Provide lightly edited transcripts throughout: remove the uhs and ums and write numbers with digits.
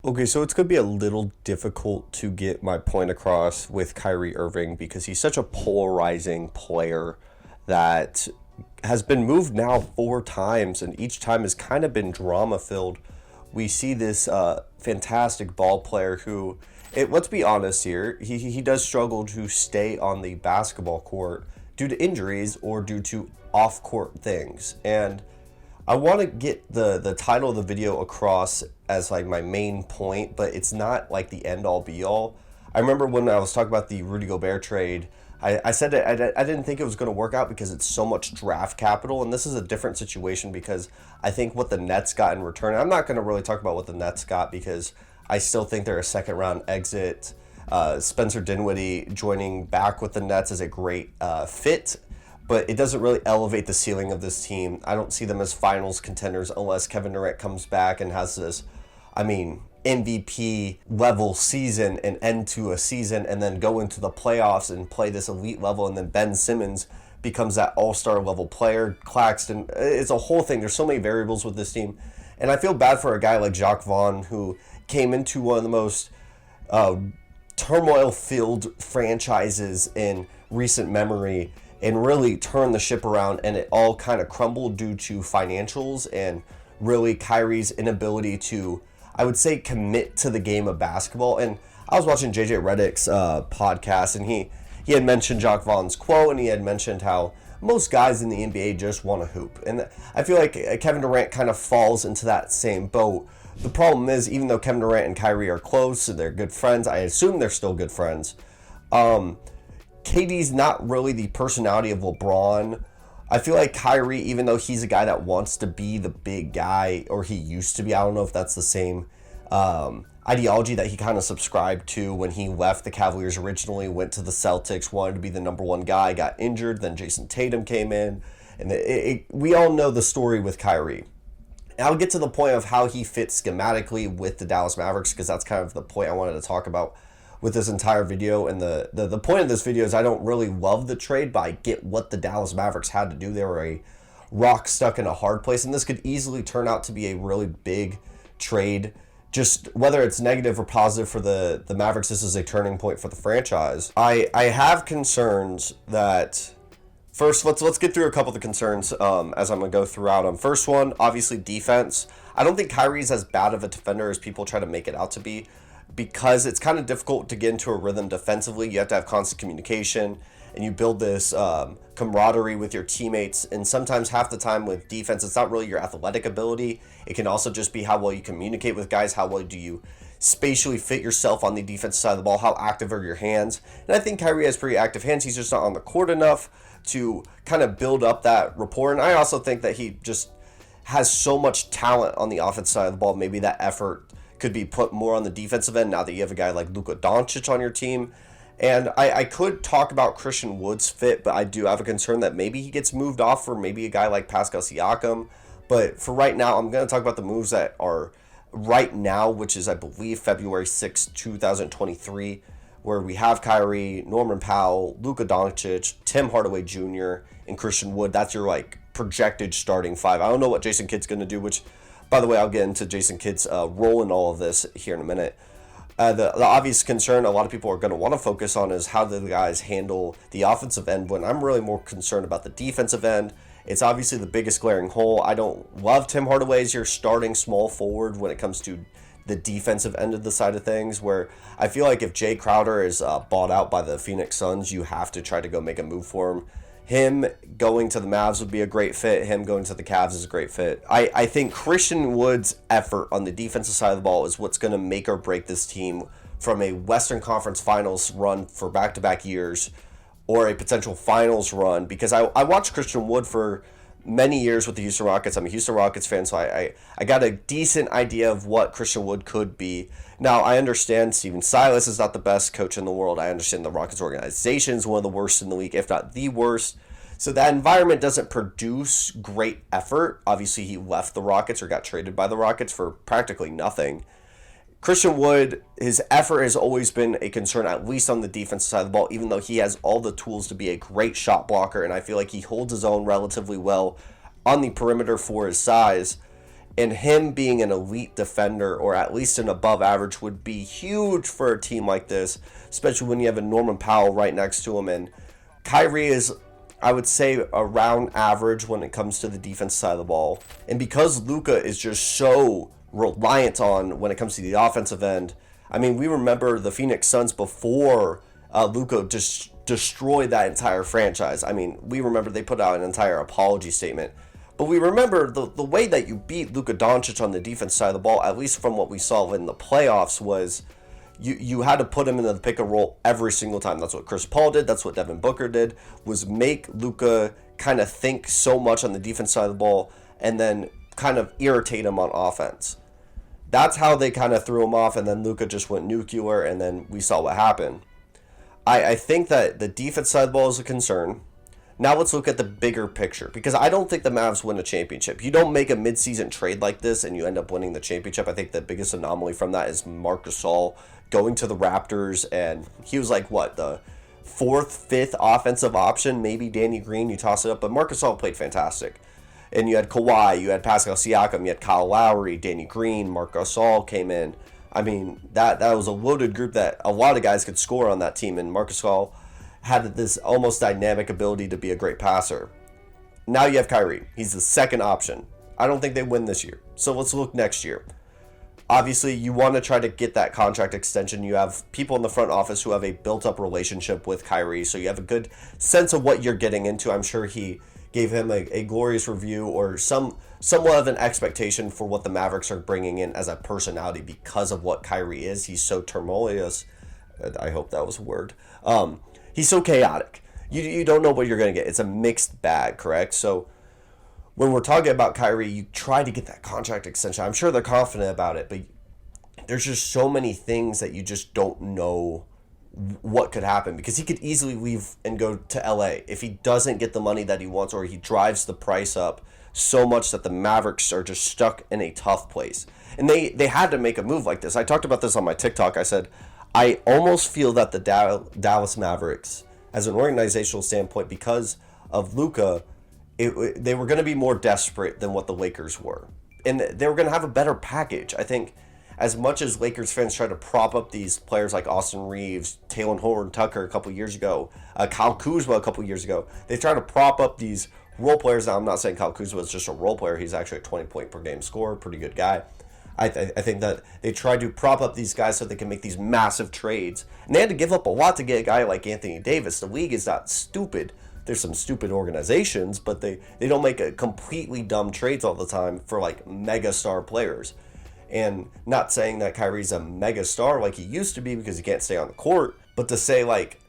Okay, so it's going to be a little difficult to get my point across with Kyrie Irving because he's such a polarizing player that has been moved now 4 times, and each time has kind of been drama filled. We see this fantastic ball player who, let's be honest here, he does struggle to stay on the basketball court due to injuries or due to off court things. And I want to get the title of the video across as like my main point, but it's not like the end all be all. I remember when I was talking about the Rudy Gobert trade, I said that I didn't think it was going to work out because it's so much draft capital, and this is a different situation because I think what the Nets got in return, I'm not going to really talk about what the Nets got because I still think they're a second round exit. Spencer Dinwiddie joining back with the Nets is a great fit, but it doesn't really elevate the ceiling of this team. I don't see them as finals contenders unless Kevin Durant comes back and has this, MVP level season and end to a season and then go into the playoffs and play this elite level, and then Ben Simmons becomes that all-star level player. Claxton, it's a whole thing. There's so many variables with this team. And I feel bad for a guy like Jacques Vaughn who came into one of the most turmoil-filled franchises in recent memory and really turned the ship around, and it all kind of crumbled due to financials and really Kyrie's inability to, I would say, commit to the game of basketball. And I was watching JJ Redick's podcast, and he had mentioned Jacques Vaughn's quote, and he had mentioned how most guys in the NBA just want to hoop. And I feel like Kevin Durant kind of falls into that same boat. The problem is, even though Kevin Durant and Kyrie are close and they're good friends, I assume they're still good friends, KD's not really the personality of LeBron. I feel like Kyrie, even though he's a guy that wants to be the big guy, or he used to be, I don't know if that's the same ideology that he kind of subscribed to when he left the Cavaliers originally, went to the Celtics, wanted to be the number one guy, got injured, then Jason Tatum came in, and we all know the story with Kyrie. And I'll get to the point of how he fits schematically with the Dallas Mavericks, because that's kind of the point I wanted to talk about with this entire video. And the point of this video is I don't really love the trade, but I get what the Dallas Mavericks had to do. They were a rock stuck in a hard place, and this could easily turn out to be a really big trade. Just whether it's negative or positive for the Mavericks, this is a turning point for the franchise. I have concerns that, first, let's get through a couple of the concerns as I'm going to go throughout them. First one, obviously defense. I don't think Kyrie's as bad of a defender as people try to make it out to be, because it's kind of difficult to get into a rhythm defensively. You have to have constant communication, and you build this camaraderie with your teammates. And sometimes, half the time with defense, it's not really your athletic ability. It can also just be how well you communicate with guys, how well do you spatially fit yourself on the defensive side of the ball, how active are your hands. And I think Kyrie has pretty active hands. He's just not on the court enough to kind of build up that rapport. And I also think that he just has so much talent on the offensive side of the ball. Maybe that effort could be put more on the defensive end now that you have a guy like Luka Doncic on your team. And I could talk about Christian Wood's fit, but I do have a concern that maybe he gets moved off for maybe a guy like Pascal Siakam. But for right now, I'm going to talk about the moves that are right now, which is, I believe, February 6, 2023, where we have Kyrie, Norman Powell, Luka Doncic, Tim Hardaway Jr., and Christian Wood. That's your projected starting five. I don't know what Jason Kidd's going to do, which, by the way, I'll get into Jason Kidd's role in all of this here in a minute. The obvious concern a lot of people are going to want to focus on is how the guys handle the offensive end, when I'm really more concerned about the defensive end. It's obviously the biggest glaring hole. I don't love Tim Hardaway as your starting small forward when it comes to the defensive end of the side of things, where I feel like if Jay Crowder is bought out by the Phoenix Suns, you have to try to go make a move for him. Him going to the Mavs would be a great fit. Him going to the Cavs is a great fit. I think Christian Wood's effort on the defensive side of the ball is what's going to make or break this team from a Western Conference Finals run for back-to-back years or a potential finals run, because I watched Christian Wood for many years with the Houston Rockets. I'm a Houston Rockets fan, so I got a decent idea of what Christian Wood could be. Now, I understand Steven Silas is not the best coach in the world. I understand the Rockets organization is one of the worst in the league, if not the worst. So that environment doesn't produce great effort. Obviously, he left the Rockets or got traded by the Rockets for practically nothing. Christian Wood, his effort has always been a concern, at least on the defensive side of the ball, even though he has all the tools to be a great shot blocker, and I feel like he holds his own relatively well on the perimeter for his size. And him being an elite defender, or at least an above average, would be huge for a team like this, especially when you have a Norman Powell right next to him. And Kyrie is, I would say, around average when it comes to the defense side of the ball. And because Luka is just so reliant on when it comes to the offensive end, I mean, we remember the Phoenix Suns before Luka just destroyed that entire franchise. I mean, we remember they put out an entire apology statement. But we remember the way that you beat Luka Doncic on the defense side of the ball, at least from what we saw in the playoffs, was you had to put him into the pick and roll every single time. That's what Chris Paul did. That's what Devin Booker did, was make Luka kind of think so much on the defense side of the ball and then kind of irritate him on offense. That's how they kind of threw him off, and then Luka just went nuclear, and then we saw what happened. I think that the defense side of the ball is a concern. Now let's look at the bigger picture, because I don't think the Mavs win a championship. You don't make a midseason trade like this and you end up winning the championship. I think the biggest anomaly from that is Marc Gasol going to the Raptors, and he was like, what, the fourth, fifth offensive option, maybe Danny Green, you toss it up, but Marc Gasol played fantastic. And you had Kawhi, you had Pascal Siakam, you had Kyle Lowry, Danny Green, Marc Gasol came in. I mean, that was a loaded group that a lot of guys could score on that team, and Marc Gasol had this almost dynamic ability to be a great passer. Now you have Kyrie. He's the second option. I don't think they win this year. So let's look next year. Obviously, you want to try to get that contract extension. You have people in the front office who have a built-up relationship with Kyrie, so you have a good sense of what you're getting into. I'm sure he gave him a glorious review or somewhat of an expectation for what the Mavericks are bringing in as a personality because of what Kyrie is. He's so tumultuous. I hope that was a word. He's so chaotic. You don't know what you're going to get. It's a mixed bag, correct? So when we're talking about Kyrie, you try to get that contract extension. I'm sure they're confident about it, but there's just so many things that you just don't know what could happen, because he could easily leave and go to LA if he doesn't get the money that he wants, or he drives the price up so much that the Mavericks are just stuck in a tough place. And they had to make a move like this. I talked about this on my TikTok. I said, I almost feel that the Dallas Mavericks, as an organizational standpoint, because of Luka, they were going to be more desperate than what the Lakers were. And they were going to have a better package. I think as much as Lakers fans try to prop up these players like Austin Reeves, Taylor Horton-Tucker a couple years ago, Kyle Kuzma a couple years ago, they try to prop up these role players. Now, I'm not saying Kyle Kuzma is just a role player. He's actually a 20-point-per-game scorer, pretty good guy. I think that they tried to prop up these guys so they can make these massive trades. And they had to give up a lot to get a guy like Anthony Davis. The league is not stupid. There's some stupid organizations, but they don't make a completely dumb trades all the time for like mega star players. And not saying that Kyrie's a mega star like he used to be because he can't stay on the court, but to say like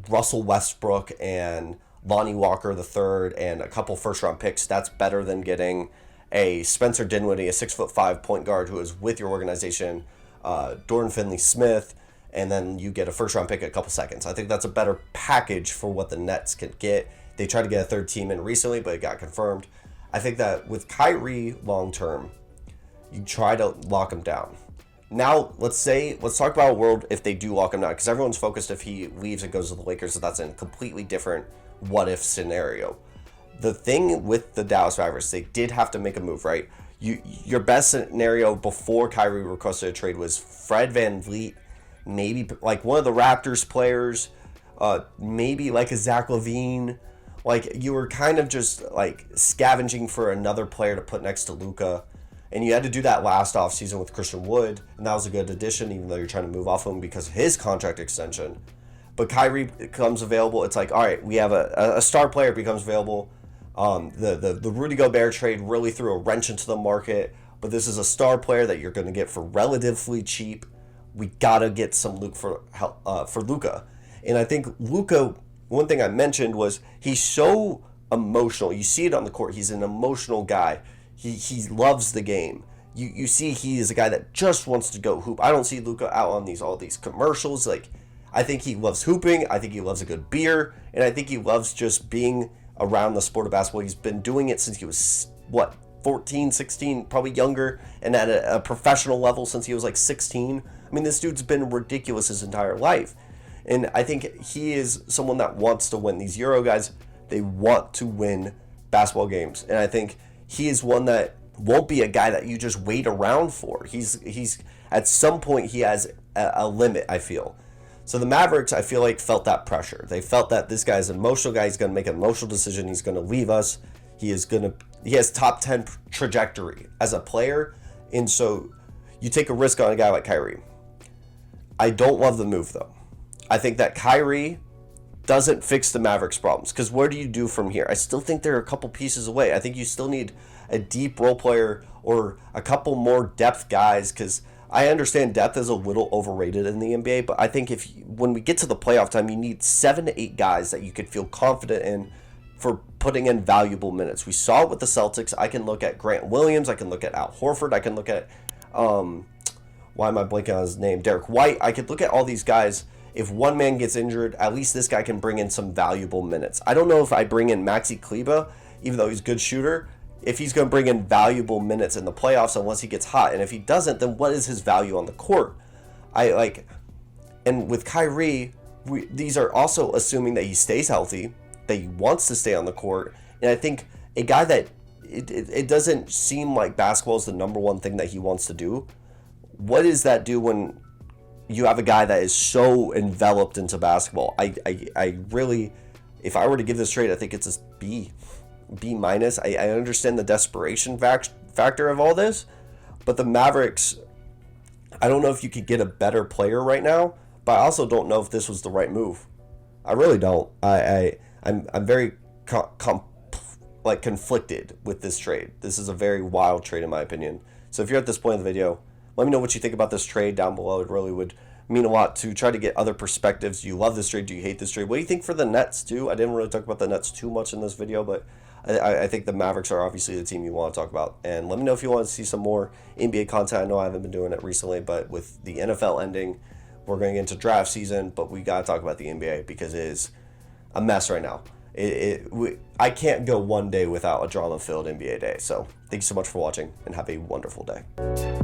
Russell Westbrook and Lonnie Walker III and a couple first round picks, that's better than getting a Spencer Dinwiddie, a 6'5" point guard who is with your organization, Dorian Finney-Smith, and then you get a first-round pick in a couple seconds. I think that's a better package for what the Nets could get. They tried to get a third team in recently, but it got confirmed. I think that with Kyrie long-term, you try to lock him down. Now, let's talk about a world if they do lock him down, because everyone's focused if he leaves and goes to the Lakers, so that's a completely different what-if scenario. The thing with the Dallas Mavericks, they did have to make a move, right? Your best scenario before Kyrie requested a trade was Fred VanVleet, maybe like one of the Raptors players, maybe like a Zach LaVine. Like, you were kind of just like scavenging for another player to put next to Luka. And you had to do that last offseason with Christian Wood, and that was a good addition, even though you're trying to move off him because of his contract extension. But Kyrie becomes available. It's like, all right, we have a star player becomes available. The Rudy Gobert trade really threw a wrench into the market, but this is a star player that you're going to get for relatively cheap. We gotta get some Luke for Luka, and I think Luka. One thing I mentioned was he's so emotional. You see it on the court. He's an emotional guy. He loves the game. You see he is a guy that just wants to go hoop. I don't see Luka out on all these commercials. Like, I think he loves hooping. I think he loves a good beer, and I think he loves just being around the sport of basketball. He's been doing it since he was, 14, 16, probably younger, and at a professional level since he was like 16. I mean, this dude's been ridiculous his entire life. And I think he is someone that wants to win. These Euro guys, they want to win basketball games. And I think he is one that won't be a guy that you just wait around for. He's at some point he has a limit, I feel. So the Mavericks, I feel like, felt that pressure. They felt that this guy's an emotional guy. He's going to make an emotional decision. He's going to leave us. He has top 10 trajectory as a player. And so you take a risk on a guy like Kyrie. I don't love the move, though. I think that Kyrie doesn't fix the Mavericks' problems. Because where do you do from here? I still think they're a couple pieces away. I think you still need a deep role player or a couple more depth guys, because I understand depth is a little overrated in the NBA, but I think when we get to the playoff time, you need 7 to 8 guys that you could feel confident in for putting in valuable minutes. We saw it with the Celtics. I can look at Grant Williams. I can look at Al Horford. I can look at, why am I blanking on his name? Derek White. I could look at all these guys. If one man gets injured, at least this guy can bring in some valuable minutes. I don't know if I bring in Maxi Kleber, even though he's a good shooter, if he's going to bring in valuable minutes in the playoffs unless he gets hot. And if he doesn't, then what is his value on the court? And with Kyrie, these are also assuming that he stays healthy, that he wants to stay on the court. And I think a guy that it doesn't seem like basketball is the number one thing that he wants to do. What does that do when you have a guy that is so enveloped into basketball? I really, if I were to give this trade, I think it's a B minus. I understand the desperation factor of all this, but the Mavericks, I don't know if you could get a better player right now, but I also don't know if this was the right move. I really don't. I'm very conflicted with this trade. This is a very wild trade in my opinion. So if you're at this point in the video, let me know what you think about this trade down below. It really would mean a lot to try to get other perspectives. Do you love this trade? Do you hate this trade? What do you think for the Nets too? I didn't really talk about the Nets too much in this video, but I think the Mavericks are obviously the team you want to talk about. And let me know if you want to see some more NBA content. I know I haven't been doing it recently, but with the NFL ending, we're going into draft season, but we got to talk about the NBA because it is a mess right now. I can't go one day without a drama-filled NBA day. So thank you so much for watching and have a wonderful day.